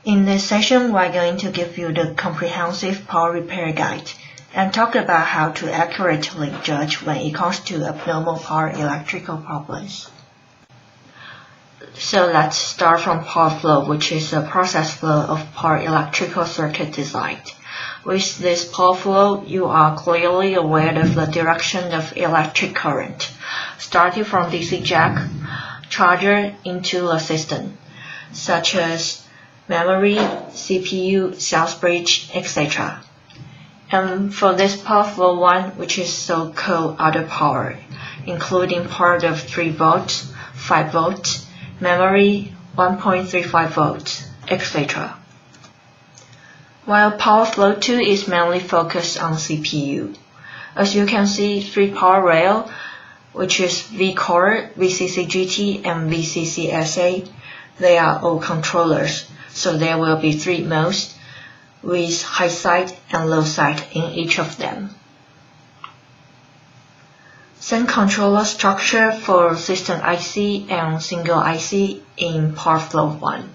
In this session, we're going to give you the comprehensive power repair guide and talk about how to accurately judge when it comes to abnormal power electrical problems. So let's start from power flow, which is the process flow of power electrical circuit design. With this power flow, you are clearly aware of the direction of electric current, starting from DC jack, charger into the system, such as memory, CPU, sales bridge, etc. And for this power flow 1, which is so-called other power, including part of 3 volts, 5 volts, memory, 1.35 volts, etc. While power flow 2 is mainly focused on CPU. As you can see, 3 power rail, which is V-Core, VCC-GT, and VCC-SA, they are all controllers, so there will be 3 modes with high side and low side in each of them. Same controller structure for system IC and single IC in power flow 1.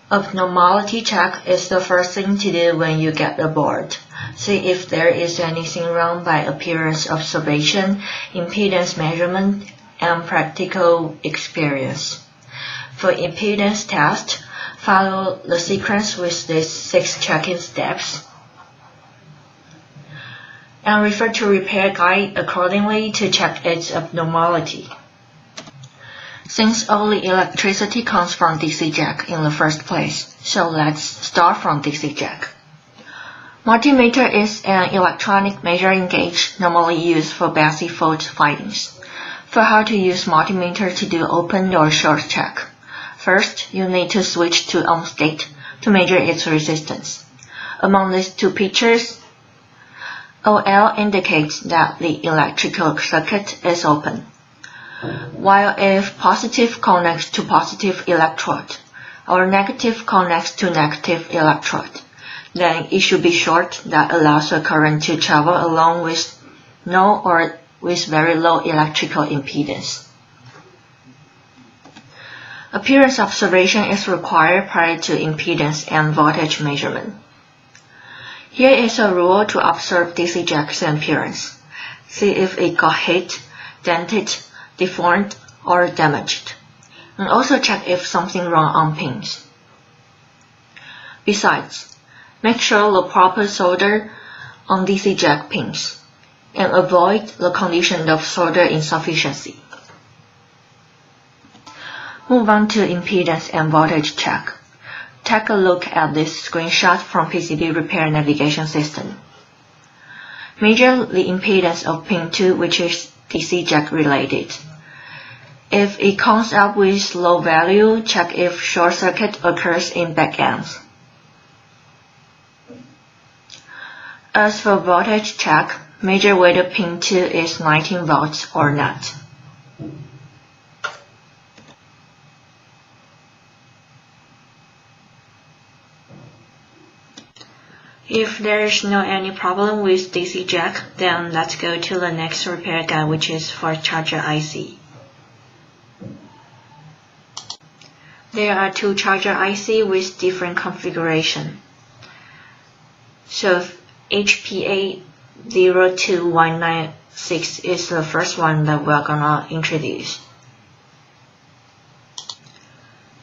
Abnormality check is the first thing to do when you get the board. See if there is anything wrong by appearance observation, impedance measurement, and practical experience. For impedance test, follow the sequence with these 6 checking steps and refer to repair guide accordingly to check its abnormality. Since all the electricity comes from DC jack in the first place, so let's start from DC jack. Multimeter is an electronic measuring gauge normally used for basic fault findings. For how to use multimeter to do open or short check, first you need to switch to on state to measure its resistance. Among these 2 pictures, OL indicates that the electrical circuit is open, while if positive connects to positive electrode or negative connects to negative electrode, then it should be short that allows the current to travel along with no or with very low electrical impedance. Appearance observation is required prior to impedance and voltage measurement. Here is a rule to observe DC jack's appearance. See if it got hit, dented, deformed, or damaged. And also check if something wrong on pins. Besides, make sure the proper solder on DC jack pins and avoid the condition of solder insufficiency. Move on to impedance and voltage check. Take a look at this screenshot from PCB repair navigation system. Measure the impedance of pin 2, which is DC jack related. If it comes up with low value, check if short circuit occurs in back ends. As for voltage check, measure whether pin 2 is 19 volts or not. If there is no any problem with DC jack, then let's go to the next repair guide, which is for charger IC. There are 2 charger IC with different configuration. So HPA02196 is the first one that we're gonna introduce.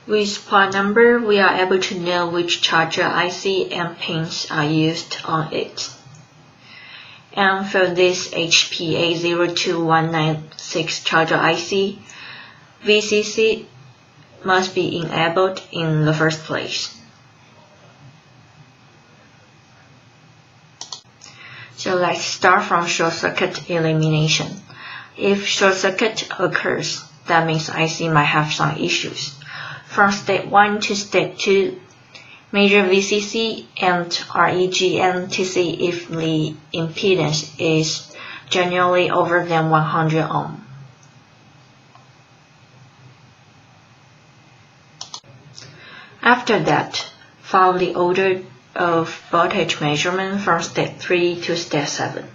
With part number, we are able to know which charger IC and pins are used on it. And for this HPA02196 charger IC, VCC must be enabled in the first place. So let's start from short circuit elimination. If short circuit occurs, that means IC might have some issues. From step 1 to step 2, measure VCC and REGN to see if the impedance is generally over than 100 ohm. After that, follow the order of voltage measurement from step 3 to step 7.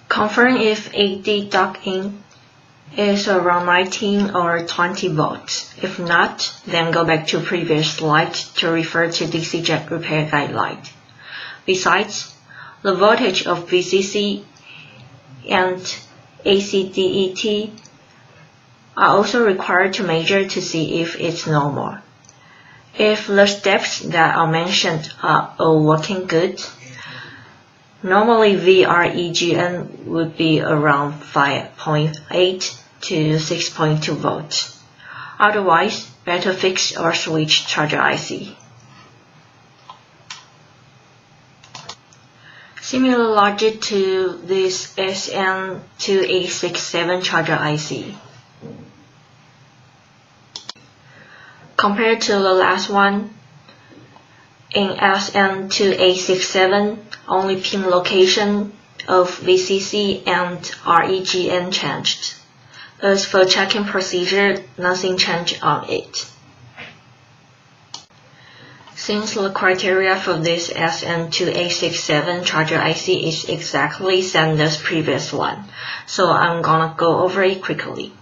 Confirm if AD dug in is around 19 or 20 volts. If not, then go back to previous slide to refer to DC jack repair guideline. Besides, the voltage of VCC and AC-DET are also required to measure to see if it's normal. If the steps that are mentioned are all working good, normally VREGN would be around 5.8 to 6.2 volts. Otherwise, better fix or switch charger IC. Similar logic to this SN2867 charger IC. Compared to the last one, in SN2867, only pin location of VCC and REGN changed. As for checking procedure, nothing changed on it. Since the criteria for this SN2867 charger IC is exactly same as previous one, so I'm gonna go over it quickly.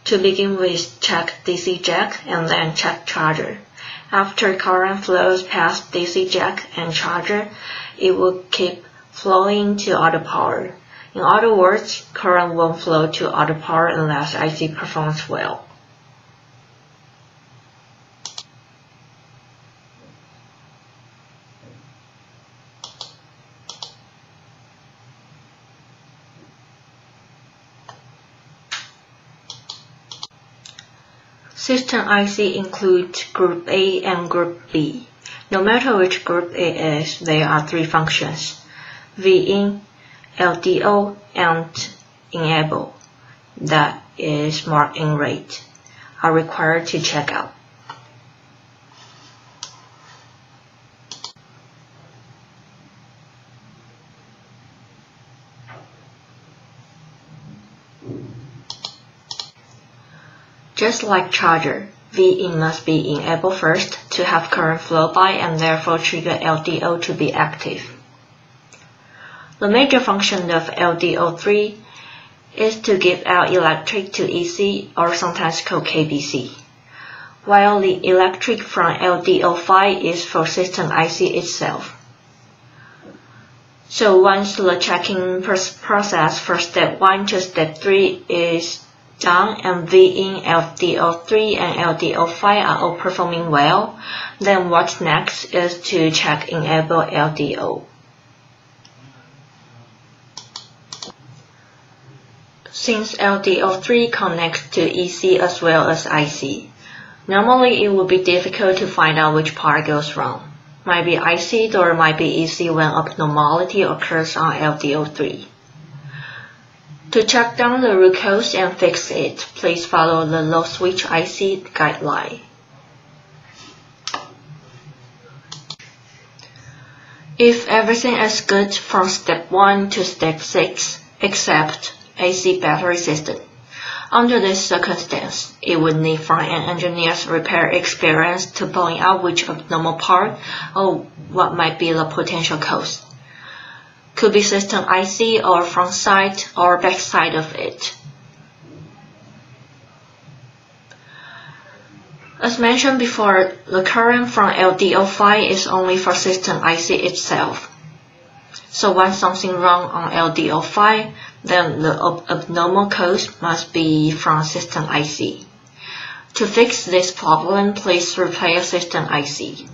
To begin with, check DC jack and then check charger. After current flows past DC jack and charger, it will keep flowing to auto power. In other words, current won't flow to auto power unless IC performs well. System IC includes Group A and Group B. No matter which Group it is, there are three functions: VIN, LDO, and Enable, that is marked in red, are required to check out. Just like charger, VIN must be enabled first to have current flow by and therefore trigger LDO to be active. The major function of LDO3 is to give out electric to EC, or sometimes called KBC, while the electric from LDO5 is for system IC itself. So once the checking process for step 1 to step 3 is done and VIN, LDO3 and LDO5 are all performing well, then what's next is to check enable LDO. Since LDO3 connects to EC as well as IC, normally it would be difficult to find out which part goes wrong. Might be IC or might be EC when abnormality occurs on LDO3. To check down the root cause and fix it, please follow the low switch IC guideline. If everything is good from step 1 to step 6, except AC battery system, under this circumstance, it would need front-end engineer's repair experience to point out which abnormal part or what might be the potential cause. Could be system IC or front side or back side of it. As mentioned before, the current from LDO5 is only for system IC itself. So once something wrong on LDO5, then the abnormal cause must be from system IC. To fix this problem, please replace system IC.